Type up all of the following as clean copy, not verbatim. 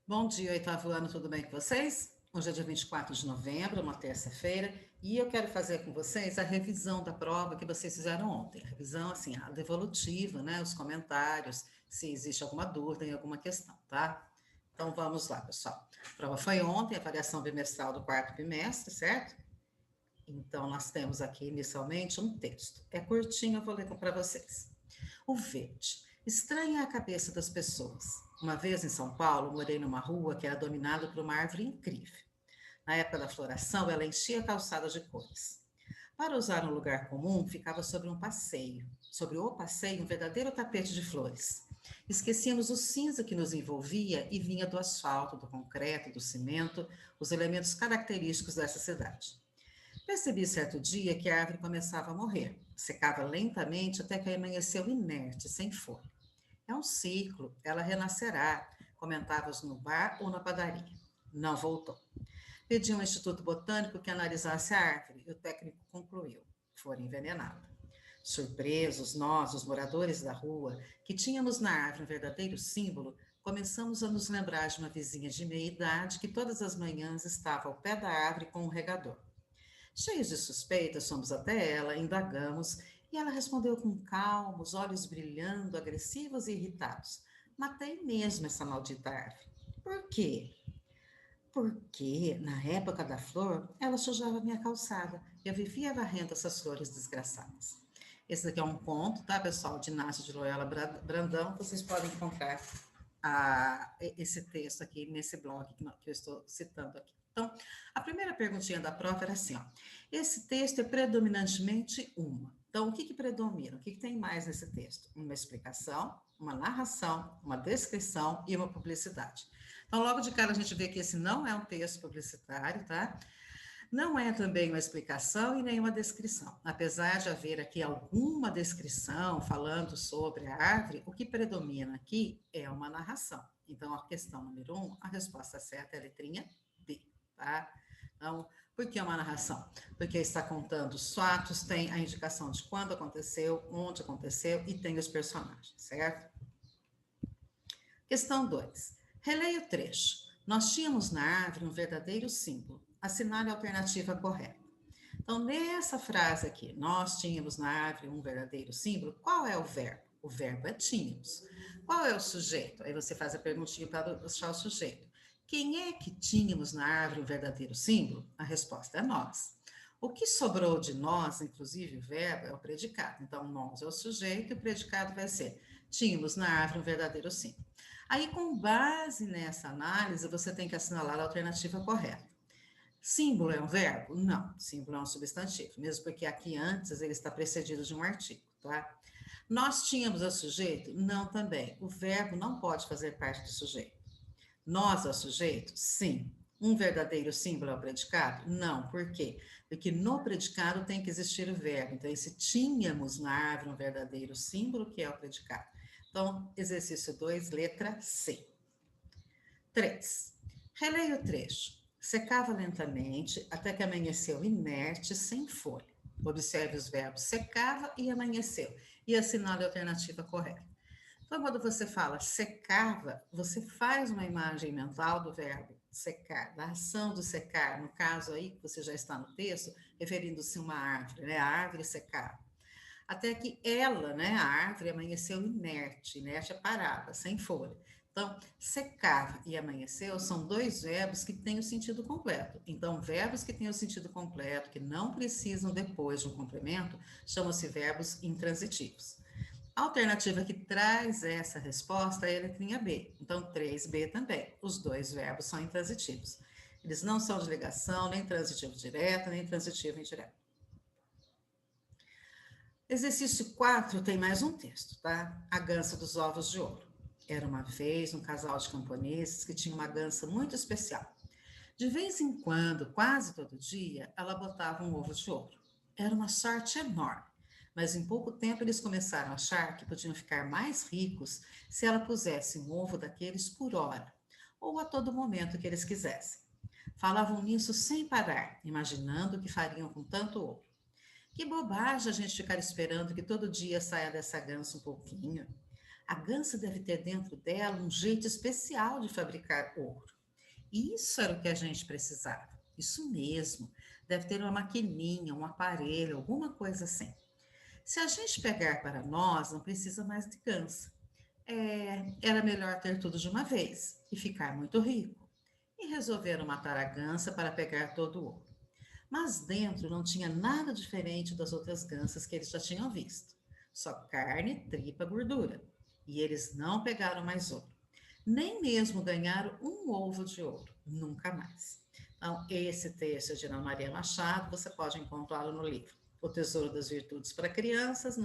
Bom dia, oitavo ano, tudo bem com vocês? Hoje é dia 24 de novembro, uma terça-feira, e eu quero fazer com vocês a revisão da prova que vocês fizeram ontem. A revisão, assim, a devolutiva, né? Os comentários, se existe alguma dúvida em alguma questão, tá? Então vamos lá, pessoal. A prova foi ontem, a avaliação bimestral do quarto bimestre, certo? Então nós temos aqui inicialmente um texto. É curtinho, eu vou ler para vocês. O verde estranha a cabeça das pessoas. Uma vez em São Paulo, morei numa rua que era dominada por uma árvore incrível. Na época da floração, ela enchia a calçada de cores. Para usar um lugar comum, ficava sobre um passeio. Sobre o passeio, um verdadeiro tapete de flores. Esquecíamos o cinza que nos envolvia e vinha do asfalto, do concreto, do cimento, os elementos característicos dessa cidade. Percebi certo dia que a árvore começava a morrer. Secava lentamente até que amanheceu inerte, sem folha. É um ciclo, ela renascerá, comentavas no bar ou na padaria. Não voltou. Pedi ao Instituto Botânico que analisasse a árvore e o técnico concluiu: fora envenenada. Surpresos, nós, os moradores da rua, que tínhamos na árvore um verdadeiro símbolo, começamos a nos lembrar de uma vizinha de meia idade que todas as manhãs estava ao pé da árvore com um regador. Cheios de suspeitas, fomos até ela, indagamos, e ela respondeu com calma, os olhos brilhando, agressivos e irritados. Matei mesmo essa maldita árvore. Por quê? Porque, na época da flor, ela sujava minha calçada. Eu vivia varrendo essas flores desgraçadas. Esse daqui é um conto, tá, pessoal, de Inácio de Loyola Brandão. Vocês podem encontrar esse texto aqui nesse blog que eu estou citando aqui. Então, a primeira perguntinha da prova era assim, ó. Esse texto é predominantemente uma. Então, o que predomina? O que tem mais nesse texto? Uma explicação, uma narração, uma descrição e uma publicidade. Então, logo de cara, a gente vê que esse não é um texto publicitário, tá? Não é também uma explicação e nem uma descrição. Apesar de haver aqui alguma descrição falando sobre a árvore, o que predomina aqui é uma narração. Então, a questão número 1, a resposta certa é a letrinha B, tá? Então, por que uma narração? Porque está contando os fatos, tem a indicação de quando aconteceu, onde aconteceu e tem os personagens, certo? Questão 2. Releia o trecho. Nós tínhamos na árvore um verdadeiro símbolo. Assinale a alternativa correta. Então, nessa frase aqui, nós tínhamos na árvore um verdadeiro símbolo, qual é o verbo? O verbo é tínhamos. Qual é o sujeito? Aí você faz a perguntinha para achar o sujeito. Quem é que tínhamos na árvore um verdadeiro símbolo? A resposta é nós. O que sobrou de nós, inclusive o verbo, é o predicado. Então, nós é o sujeito e o predicado vai ser: tínhamos na árvore um verdadeiro símbolo. Aí, com base nessa análise, você tem que assinalar a alternativa correta. Símbolo é um verbo? Não, símbolo é um substantivo, mesmo porque aqui antes ele está precedido de um artigo, tá? Nós tínhamos o sujeito? Não, também. O verbo não pode fazer parte do sujeito. Nós é o sujeito? Sim. Um verdadeiro símbolo é o predicado? Não. Por quê? Porque no predicado tem que existir o verbo. Então, esse tínhamos na árvore um verdadeiro símbolo, que é o predicado. Então, exercício 2, letra C. 3. Releia o trecho. Secava lentamente até que amanheceu inerte, sem folha. Observe os verbos secava e amanheceu e assinale a alternativa correta. Então, quando você fala secava, você faz uma imagem mental do verbo secar, da ação do secar, no caso aí que você já está no texto, referindo-se a uma árvore, né? A árvore secava. Até que ela, né, a árvore, amanheceu inerte, inerte é parada, sem folha. Então, secava e amanheceu são dois verbos que têm o sentido completo. Então, verbos que têm o sentido completo, que não precisam depois de um complemento, chamam-se verbos intransitivos. A alternativa que traz essa resposta é a letrinha B. Então, 3B também. Os dois verbos são intransitivos. Eles não são de ligação, nem transitivo direto, nem transitivo indireto. Exercício 4 tem mais um texto, tá? A gansa dos ovos de ouro. Era uma vez um casal de camponeses que tinha uma gansa muito especial. De vez em quando, quase todo dia, ela botava um ovo de ouro. Era uma sorte enorme, mas em pouco tempo eles começaram a achar que podiam ficar mais ricos se ela pusesse um ovo daqueles por hora, ou a todo momento que eles quisessem. Falavam nisso sem parar, imaginando o que fariam com tanto ouro. Que bobagem a gente ficar esperando que todo dia saia dessa gança um pouquinho. A gansa deve ter dentro dela um jeito especial de fabricar ouro. Isso era o que a gente precisava. Isso mesmo. Deve ter uma maquininha, um aparelho, alguma coisa assim. Se a gente pegar para nós, não precisa mais de gansa. Era melhor ter tudo de uma vez e ficar muito rico. E resolveram matar a gansa para pegar todo o ouro. Mas dentro não tinha nada diferente das outras gansas que eles já tinham visto. Só carne, tripa, gordura. E eles não pegaram mais ouro. Nem mesmo ganharam um ovo de ouro. Nunca mais. Então, esse texto de Ana Maria Machado, você pode encontrá-lo no livro O Tesouro das Virtudes para Crianças,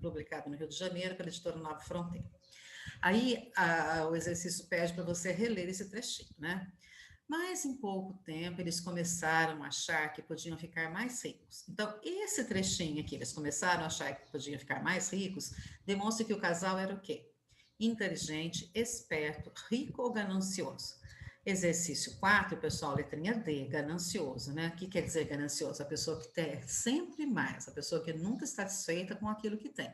publicado no Rio de Janeiro, pela editora Nova Fronteira. Aí, o exercício pede para você reler esse trechinho, né? Mas em pouco tempo eles começaram a achar que podiam ficar mais ricos. Então, esse trechinho aqui, eles começaram a achar que podiam ficar mais ricos, demonstra que o casal era o quê? Inteligente, esperto, rico ou ganancioso. Exercício 4, pessoal, letrinha D, ganancioso, né? O que quer dizer ganancioso? A pessoa que quer sempre mais, a pessoa que nunca está satisfeita com aquilo que tem.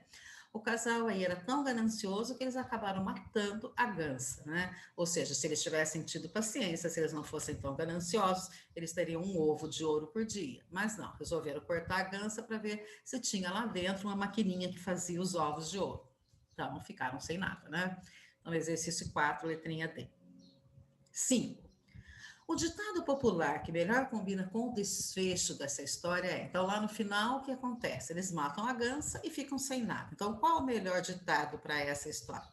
O casal aí era tão ganancioso que eles acabaram matando a gansa, né? Ou seja, se eles tivessem tido paciência, se eles não fossem tão gananciosos, eles teriam um ovo de ouro por dia. Mas não, resolveram cortar a gansa para ver se tinha lá dentro uma maquininha que fazia os ovos de ouro. Então, ficaram sem nada, né? Então, exercício 4, letrinha D. 5. O ditado popular que melhor combina com o desfecho dessa história é: então, lá no final, o que acontece? Eles matam a gansa e ficam sem nada. Então, qual o melhor ditado para essa história?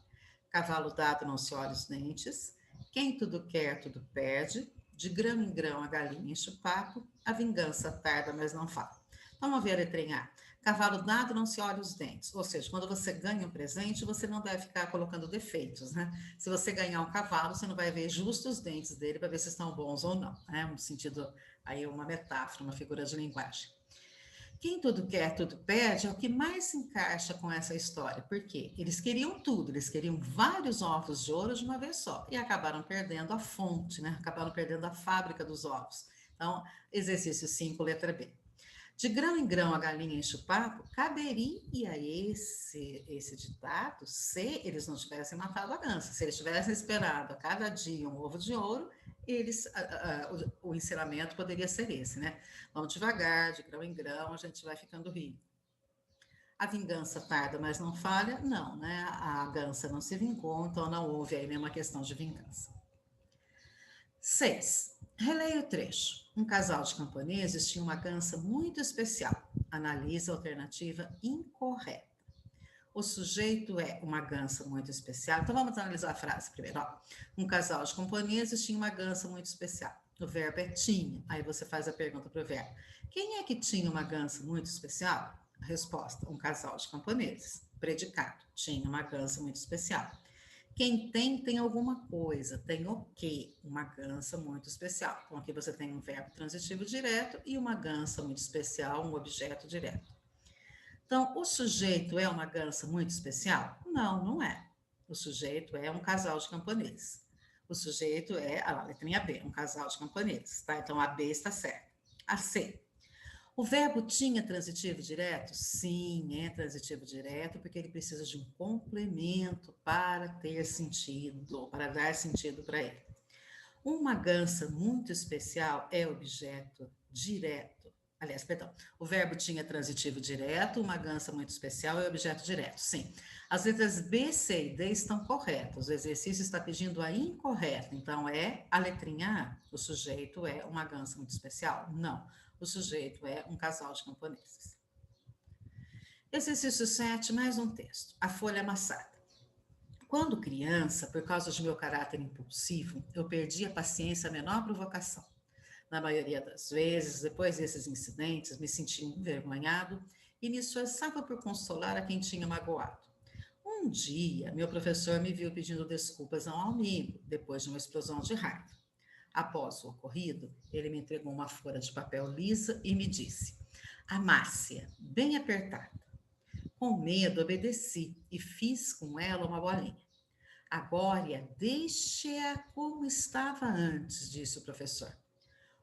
Cavalo dado não se olha os dentes, quem tudo quer, tudo perde, de grão em grão a galinha enche o papo, a vingança tarda, mas não fala. Vamos ver a letrinha A. Cavalo dado não se olha os dentes. Ou seja, quando você ganha um presente, você não deve ficar colocando defeitos, né? Se você ganhar um cavalo, você não vai ver justo os dentes dele para ver se estão bons ou não, né? Um sentido, aí uma metáfora, uma figura de linguagem. Quem tudo quer, tudo perde, é o que mais se encaixa com essa história. Por quê? Eles queriam tudo, eles queriam vários ovos de ouro de uma vez só. E acabaram perdendo a fonte, né? Acabaram perdendo a fábrica dos ovos. Então, exercício 5, letra B. De grão em grão a galinha enche o papo, caberia esse ditado se eles não tivessem matado a gança. Se eles tivessem esperado a cada dia um ovo de ouro, o ensinamento poderia ser esse, né? Vamos devagar, de grão em grão, a gente vai ficando rico. A vingança tarda, mas não falha? Não, né? A gança não se vingou, então não houve aí nenhuma questão de vingança. 6. Releia o trecho. Um casal de camponeses tinha uma gança muito especial. Analisa a alternativa incorreta. O sujeito é uma gança muito especial. Então vamos analisar a frase primeiro. Ó. Um casal de camponeses tinha uma gança muito especial. O verbo é tinha. Aí você faz a pergunta para o verbo. Quem é que tinha uma gança muito especial? A resposta: um casal de camponeses. Predicado: tinha uma gança muito especial. Quem tem alguma coisa, tem o quê? Uma gança muito especial. Então, aqui você tem um verbo transitivo direto e uma gança muito especial, um objeto direto. Então, o sujeito é uma gança muito especial? Não, não é. O sujeito é um casal de camponeses. O sujeito é, a letrinha B, um casal de camponeses, tá? Então, a B está certa. A C. O verbo tinha transitivo direto? Sim, é transitivo direto, porque ele precisa de um complemento para ter sentido, para dar sentido para ele. Uma gança muito especial é objeto direto. Aliás, perdão, o verbo tinha transitivo direto, uma gança muito especial é objeto direto. Sim. As letras B, C e D estão corretas. O exercício está pedindo a incorreta. Então, é a letrinha A. O sujeito é uma gança muito especial? Não. O sujeito é um casal de camponeses. Exercício 7, mais um texto. A folha amassada. Quando criança, por causa de meu caráter impulsivo, eu perdi a paciência à menor provocação. Na maioria das vezes, depois desses incidentes, me senti envergonhado e me esforçava por consolar a quem tinha magoado. Um dia, meu professor me viu pedindo desculpas a um amigo, depois de uma explosão de raiva. Após o ocorrido, ele me entregou uma folha de papel lisa e me disse: amasse-a, bem apertada. Com medo, obedeci e fiz com ela uma bolinha. Agora, deixe-a como estava antes, disse o professor.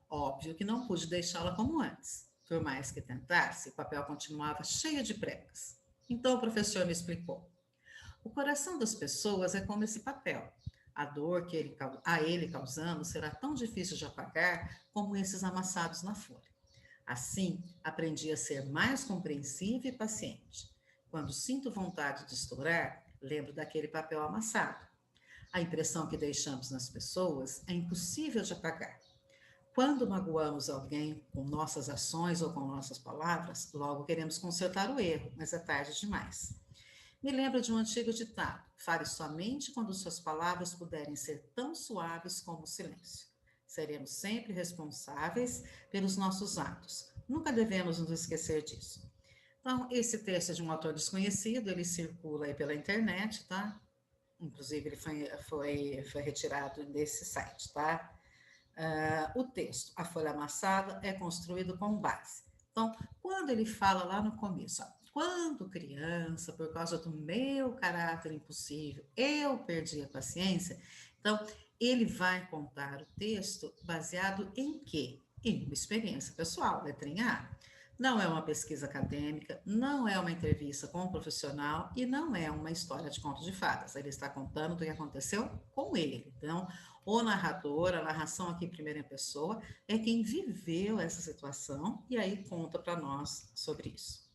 Óbvio que não pude deixá-la como antes. Por mais que tentasse, o papel continuava cheio de pregas. Então o professor me explicou. O coração das pessoas é como esse papel. A dor que a ele causamos será tão difícil de apagar como esses amassados na folha. Assim, aprendi a ser mais compreensiva e paciente. Quando sinto vontade de estourar, lembro daquele papel amassado. A impressão que deixamos nas pessoas é impossível de apagar. Quando magoamos alguém com nossas ações ou com nossas palavras, logo queremos consertar o erro, mas é tarde demais. Me lembro de um antigo ditado: fale somente quando suas palavras puderem ser tão suaves como o silêncio. Seremos sempre responsáveis pelos nossos atos. Nunca devemos nos esquecer disso. Então, esse texto é de um autor desconhecido, ele circula aí pela internet, tá? Inclusive, ele foi retirado desse site, tá? O texto, a folha amassada, é construído com base. Então, quando ele fala lá no começo, ó, quando criança, por causa do meu caráter impossível, eu perdi a paciência, então ele vai contar o texto baseado em quê? Em uma experiência pessoal, letrinha A. Não é uma pesquisa acadêmica, não é uma entrevista com um profissional e não é uma história de conto de fadas. Ele está contando o que aconteceu com ele. Então, o narrador, a narração aqui em primeira pessoa, é quem viveu essa situação e aí conta para nós sobre isso.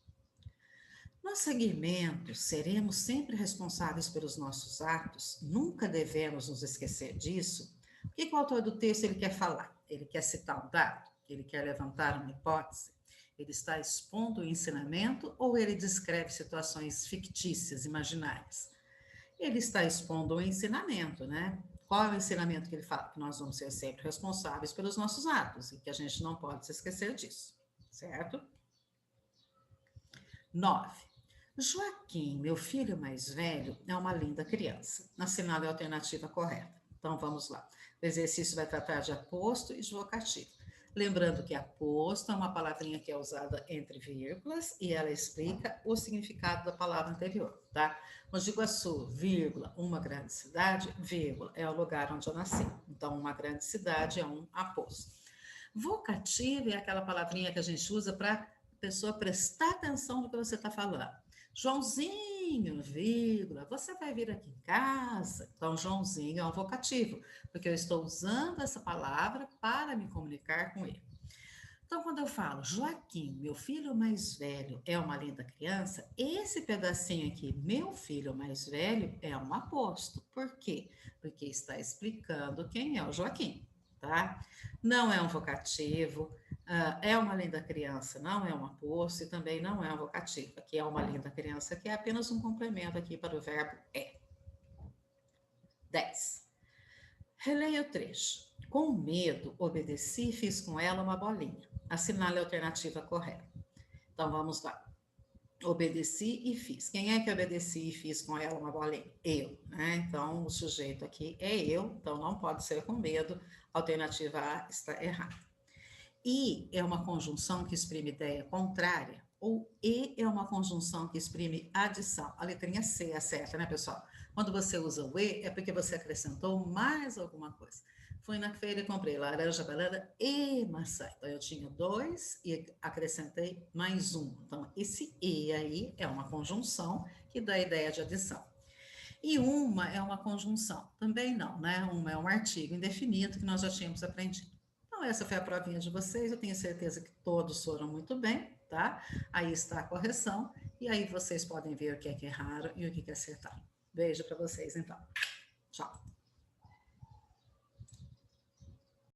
No segmento, seremos sempre responsáveis pelos nossos atos, nunca devemos nos esquecer disso. O que o autor do texto ele quer falar? Ele quer citar um dado? Ele quer levantar uma hipótese? Ele está expondo o ensinamento ou ele descreve situações fictícias, imaginárias? Ele está expondo o ensinamento, né? Qual é o ensinamento que ele fala? Que nós vamos ser sempre responsáveis pelos nossos atos e que a gente não pode se esquecer disso, certo? 9. Joaquim, meu filho mais velho, é uma linda criança. Assinale a alternativa correta. Então vamos lá. O exercício vai tratar de aposto e de vocativo. Lembrando que aposto é uma palavrinha que é usada entre vírgulas e ela explica o significado da palavra anterior, tá? Mogi Guaçu, vírgula, uma grande cidade, vírgula, é o lugar onde eu nasci. Então, uma grande cidade é um aposto. Vocativo é aquela palavrinha que a gente usa para a pessoa prestar atenção no que você está falando. Joãozinho, vírgula, você vai vir aqui em casa. Então, Joãozinho é um vocativo, porque eu estou usando essa palavra para me comunicar com ele. Então, quando eu falo Joaquim, meu filho mais velho, é uma linda criança, esse pedacinho aqui, meu filho mais velho, é um aposto. Por quê? Porque está explicando quem é o Joaquim, tá? Não é um vocativo, é uma linda criança, não é um aposto e também não é um vocativo. Aqui é uma linda criança, que é apenas um complemento aqui para o verbo é. 10. Releia o trecho. Com medo, obedeci e fiz com ela uma bolinha. Assinale a alternativa correta. Então, vamos lá. Obedeci e fiz. Quem é que obedeci e fiz com ela uma bolinha? Eu, né? Então, o sujeito aqui é eu, então não pode ser com medo. A alternativa A está errada. E é uma conjunção que exprime ideia contrária, ou e é uma conjunção que exprime adição. A letrinha C é certa, né, pessoal? Quando você usa o e, é porque você acrescentou mais alguma coisa. Fui na feira e comprei laranja, banana e maçã. Então, eu tinha 2 e acrescentei mais um. Então, esse e aí é uma conjunção que dá a ideia de adição. E uma é uma conjunção. Também não, né? Uma é um artigo indefinido que nós já tínhamos aprendido. Então, essa foi a provinha de vocês. Eu tenho certeza que todos foram muito bem, tá? Aí está a correção. E aí vocês podem ver o que é que erraram e o que é que acertaram. Beijo para vocês, então. Tchau.